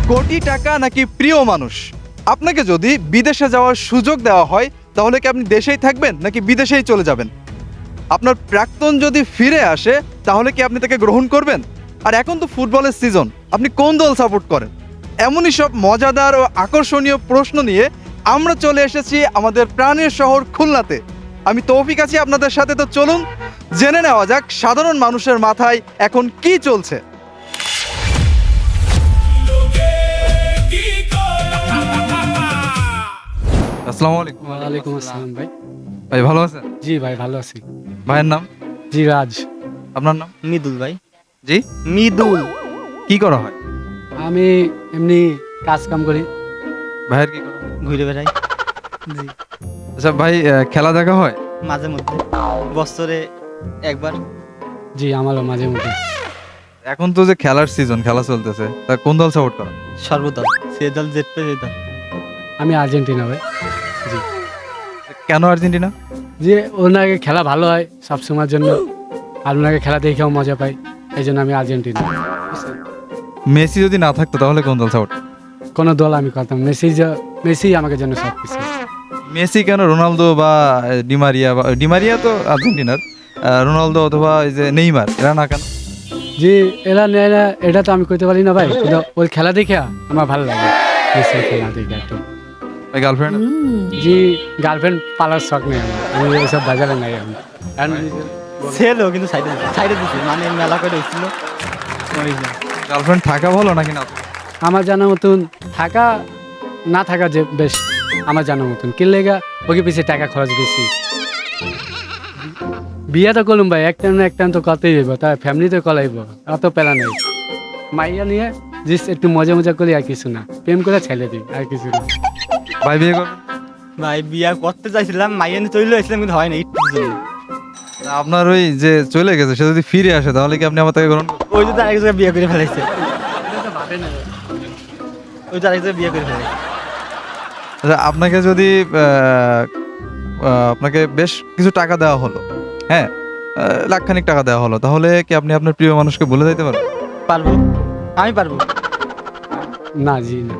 কোটি টাকা নাকি প্রিয় মানুষ? আপনাকে যদি বিদেশে যাওয়ার সুযোগ দেওয়া হয় তাহলে কি আপনি দেশেই থাকবেন নাকি বিদেশেই চলে যাবেন? আপনার প্রাক্তন যদি ফিরে আসে তাহলে কি আপনি তাকে গ্রহণ করবেন? আর এখন তো ফুটবলের সিজন, আপনি কোন দল সাপোর্ট করেন? এমনই সব মজাদার ও আকর্ষণীয় প্রশ্ন নিয়ে আমরা চলে এসেছি আমাদের প্রাণের শহর খুলনাতে। আমি তৌফিক আছি আপনাদের সাথে, তো চলুন জেনে নেওয়া যাক সাধারণ মানুষের মাথায় এখন কি চলছে। আসসালামু আলাইকুম। ওয়ালাইকুম আসসালাম ভাই। ভাই ভালো আছেন? জি ভাই ভালো আছি। ভাইয়ের নাম? জি রাজ। আপনার নাম? মৃদুল ভাই। জি, মৃদুল। কি করা হয়? আমি এমনি কাজ কাম করি। ভাইয়ের কি করা হয়? ঘুরে বেড়াই। জি, আচ্ছা ভাই, খেলা দেখা হয়? মাঝে মধ্যে বছরে একবার। জি আমারও মাঝে মধ্যে। এখন তো যে খেলার সিজন, খেলা চলতেছে, তা কোন দল সাপোর্ট করা? সর্বদল সে দল জিতবে সে দল। আমি আর্জেন্টিনা ভাই। জি কেন আর্জেন্টিনা? যে ওনাকে খেলা ভালো হয় সব সময়ের জন্য, আর ওনাকে খেলা দেখেও মজা পাই, এই জন্য আমি আর্জেন্টিনা। মেসি যদি না থাকতো তাহলে কোন দল সাপোর্ট? কোনো দল আমি করতাম, মেসি আমাকে জন্য সব কিছু। মেসি কেন, রোনালদো বা ডিমারিয়া তো আর্জেন্টিনার, রোনালদো অথবা এই যে নেইমার, এরা না কেন? যে এরা নেয় না এটা তো আমি কইতে পারি না ভাই, কিন্তু ওই খেলা দেখে আমার ভালো লাগে। মেসির খেলা দেখে একটু। ভাই গার্লফ্রেন্ড? জি গার্লফ্রেন্ড পালার শখ নেই আমার, আমি এইসব বাজারে নাই আমি। কারণ ছেলেও কিন্তু সাইডে দিচ্ছে, মানে মেলা করে হয়েছিল। গার্লফ্রেন্ড থাকা ভালো নাকি না? আমার জানা মতন থাকা না থাকা যে বেশ, আমার জানা মতন কি লেগা ওকে পিছিয়ে টাকা খরচ বেশি। বিয়ে তো করলাম ভাই, একটা না একটা তো করতেই দেবো, তাই ফ্যামিলি তো কলাইব, অত পেলা নেই। মাইয়া নিয়ে জিস একটু মজা মজা করি, আর কিছু না, প্রেম করে ছেলে দিই, আর কিছু না। ভাই বিয়ে করবেন? ভাই বিয়া করতে চাইছিলাম, মাইয়া নিয়ে চলে আসছিলাম, কিন্তু হয় না একটু জন্য। আপনার ওই যে চলে গেছে সে যদি ফিরে আসে তাহলে কি আপনি আমার তাকে গ্রহণ করবেন? ওই যদি আরেক জায়গায় বিয়ে করে ফেলাইছে, ওই যে আরেক জায়গায় বিয়ে করে ফেলাইছে। আচ্ছা, আপনাকে যদি আপনাকে বেশ কিছু টাকা দেওয়া হলো, হ্যাঁ, লাখখানিক টাকা দেওয়া হলো, তাহলে কি আপনি আপনার প্রিয় মানুষকে বলে দিতে পারবেন? পারবো, আমি পারবো। না জি না।